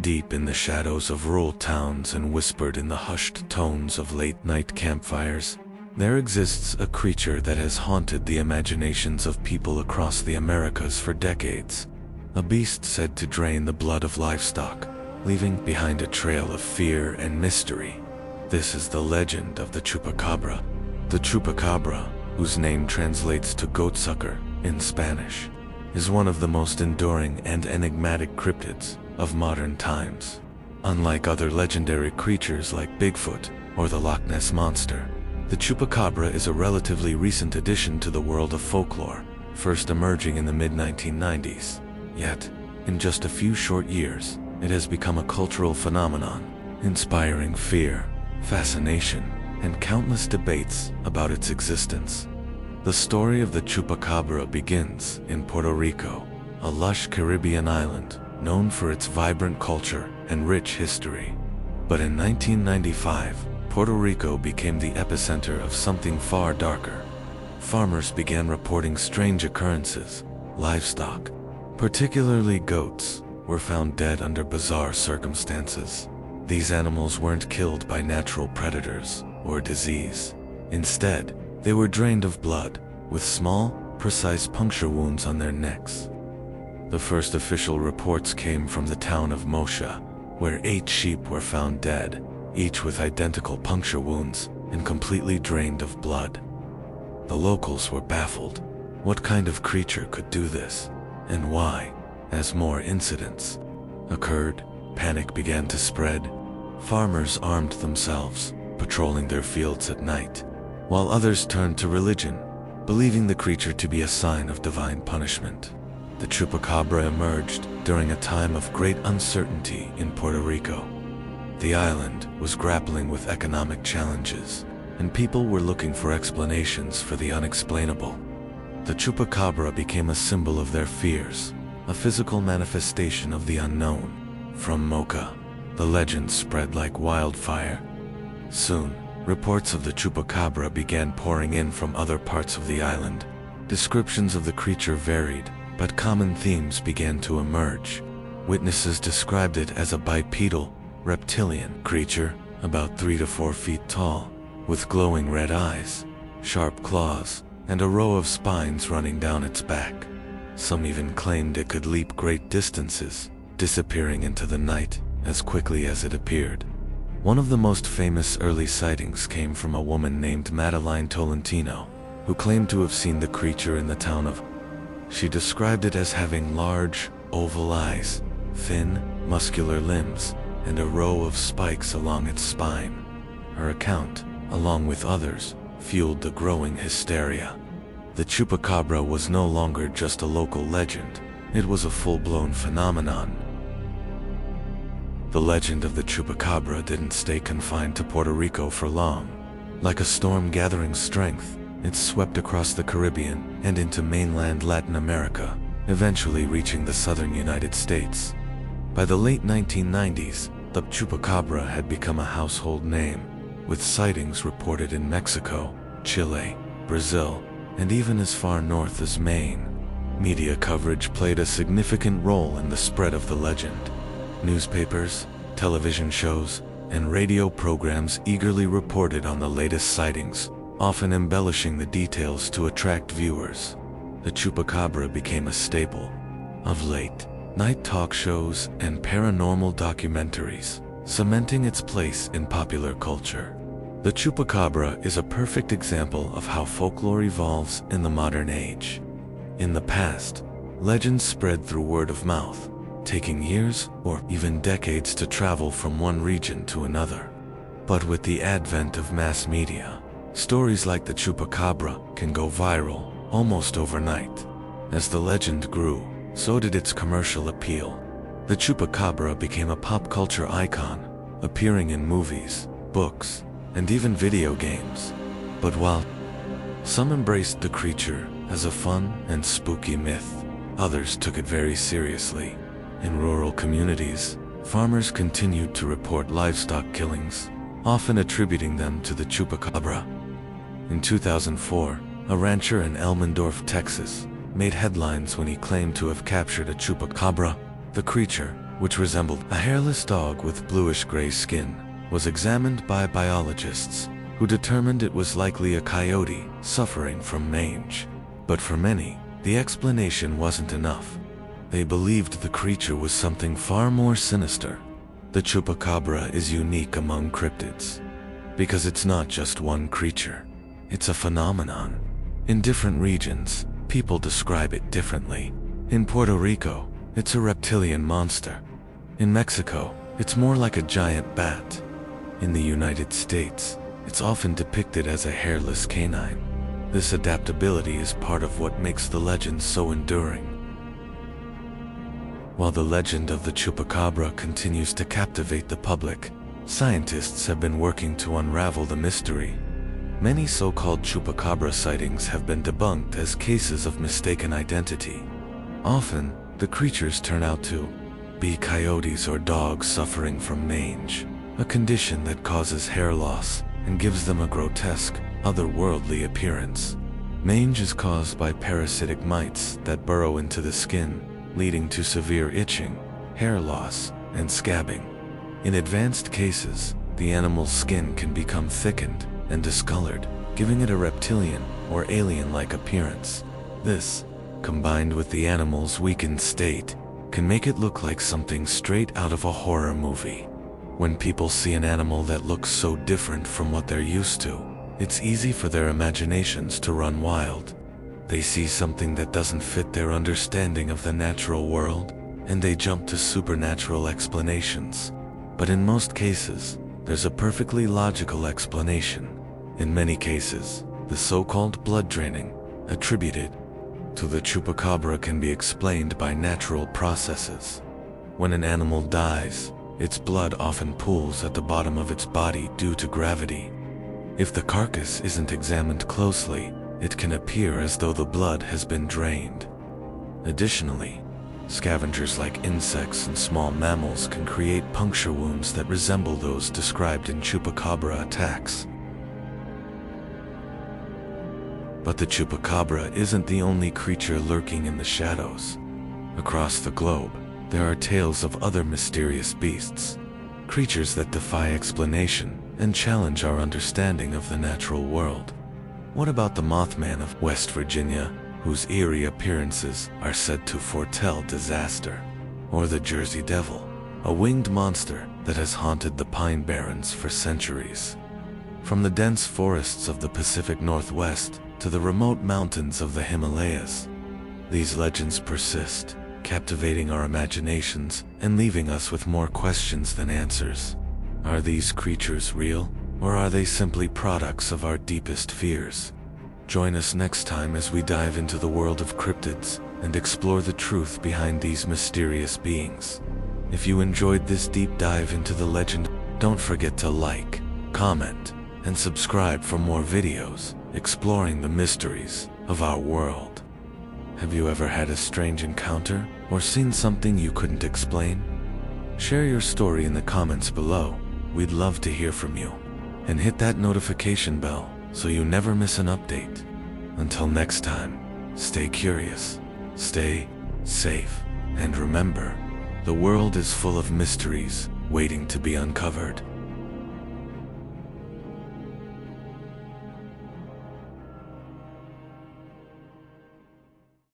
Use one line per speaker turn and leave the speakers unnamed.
deep in the shadows of rural towns and whispered in the hushed tones of late-night campfires, there exists a creature that has haunted the imaginations of people across the Americas for decades. A beast said to drain the blood of livestock, leaving behind a trail of fear and mystery. This is the legend of the Chupacabra. The Chupacabra, whose name translates to goatsucker in Spanish, is one of the most enduring and enigmatic cryptids of modern times. Unlike other legendary creatures like Bigfoot or the Loch Ness Monster, the Chupacabra is a relatively recent addition to the world of folklore, first emerging in the mid-1990s. Yet, in just a few short years, it has become a cultural phenomenon, inspiring fear, fascination, and countless debates about its existence. The story of the Chupacabra begins in Puerto Rico, a lush Caribbean island known for its vibrant culture and rich history. But in 1995, Puerto Rico became the epicenter of something far darker. Farmers began reporting strange occurrences. Livestock, particularly goats, were found dead under bizarre circumstances. These animals weren't killed by natural predators or disease. Instead, they were drained of blood, with small, precise puncture wounds on their necks. The first official reports came from the town of Mosha, where 8 sheep were found dead, each with identical puncture wounds and completely drained of blood. The locals were baffled. What kind of creature could do this, and why? As more incidents occurred, panic began to spread. Farmers armed themselves, patrolling their fields at night, while others turned to religion, believing the creature to be a sign of divine punishment. The Chupacabra emerged during a time of great uncertainty in Puerto Rico. The island was grappling with economic challenges, and people were looking for explanations for the unexplainable. The Chupacabra became a symbol of their fears, a physical manifestation of the unknown. From Mocha, the legend spread like wildfire. Soon, reports of the Chupacabra began pouring in from other parts of the island. Descriptions of the creature varied, but common themes began to emerge. Witnesses described it as a bipedal, reptilian creature, about 3 to 4 feet tall, with glowing red eyes, sharp claws, and a row of spines running down its back. Some even claimed it could leap great distances, disappearing into the night as quickly as it appeared. One of the most famous early sightings came from a woman named Madeline Tolentino, who claimed to have seen the creature in the town of. She described it as having large, oval eyes, thin, muscular limbs, and a row of spikes along its spine. Her account, along with others, fueled the growing hysteria. The Chupacabra was no longer just a local legend, it was a full-blown phenomenon. The legend of the Chupacabra didn't stay confined to Puerto Rico for long. Like a storm gathering strength, it swept across the Caribbean and into mainland Latin America, eventually reaching the southern United States. By the late 1990s, the Chupacabra had become a household name, with sightings reported in Mexico, Chile, Brazil, and even as far north as Maine. Media coverage played a significant role in the spread of the legend. Newspapers, television shows, and radio programs eagerly reported on the latest sightings, often embellishing the details to attract viewers. The Chupacabra became a staple of late-night talk shows and paranormal documentaries, cementing its place in popular culture. The Chupacabra is a perfect example of how folklore evolves in the modern age. In the past, legends spread through word of mouth, taking years or even decades to travel from one region to another. But with the advent of mass media, stories like the Chupacabra can go viral almost overnight. As the legend grew, so did its commercial appeal. The Chupacabra became a pop culture icon, appearing in movies, books, and even video games. But while some embraced the creature as a fun and spooky myth, others took it very seriously. In rural communities, farmers continued to report livestock killings, often attributing them to the Chupacabra. In 2004, a rancher in Elmendorf, Texas, made headlines when he claimed to have captured a Chupacabra. The creature, which resembled a hairless dog with bluish-gray skin, was examined by biologists, who determined it was likely a coyote suffering from mange. But for many, the explanation wasn't enough. They believed the creature was something far more sinister. The chupacabra is unique among cryptids, because it's not just one creature. It's a phenomenon. In different regions, people describe it differently. In Puerto Rico, it's a reptilian monster. In Mexico, it's more like a giant bat. In the United States, it's often depicted as a hairless canine. This adaptability is part of what makes the legend so enduring. While the legend of the chupacabra continues to captivate the public, scientists have been working to unravel the mystery. Many so-called chupacabra sightings have been debunked as cases of mistaken identity. Often, the creatures turn out to be coyotes or dogs suffering from mange, a condition that causes hair loss and gives them a grotesque, otherworldly appearance. Mange is caused by parasitic mites that burrow into the skin, leading to severe itching, hair loss, and scabbing. In advanced cases, the animal's skin can become thickened and discolored, giving it a reptilian or alien-like appearance. This, combined with the animal's weakened state, can make it look like something straight out of a horror movie. When people see an animal that looks so different from what they're used to, it's easy for their imaginations to run wild. They see something that doesn't fit their understanding of the natural world, and they jump to supernatural explanations. But in most cases, there's a perfectly logical explanation. In many cases, the so-called blood draining attributed to the chupacabra can be explained by natural processes. When an animal dies, its blood often pools at the bottom of its body due to gravity. If the carcass isn't examined closely, it can appear as though the blood has been drained. Additionally, scavengers like insects and small mammals can create puncture wounds that resemble those described in chupacabra attacks. But the chupacabra isn't the only creature lurking in the shadows. Across the globe, there are tales of other mysterious beasts, creatures that defy explanation and challenge our understanding of the natural world. What about the Mothman of West Virginia, whose eerie appearances are said to foretell disaster? Or the Jersey Devil, a winged monster that has haunted the Pine Barrens for centuries? From the dense forests of the Pacific Northwest to the remote mountains of the Himalayas, these legends persist, captivating our imaginations and leaving us with more questions than answers. Are these creatures real, or are they simply products of our deepest fears? Join us next time as we dive into the world of cryptids and explore the truth behind these mysterious beings. If you enjoyed this deep dive into the legend, don't forget to like, comment, and subscribe for more videos exploring the mysteries of our world. Have you ever had a strange encounter or seen something you couldn't explain? Share your story in the comments below. We'd love to hear from you. And hit that notification bell so you never miss an update. Until next time, stay curious, stay safe, and remember, the world is full of mysteries waiting to be uncovered.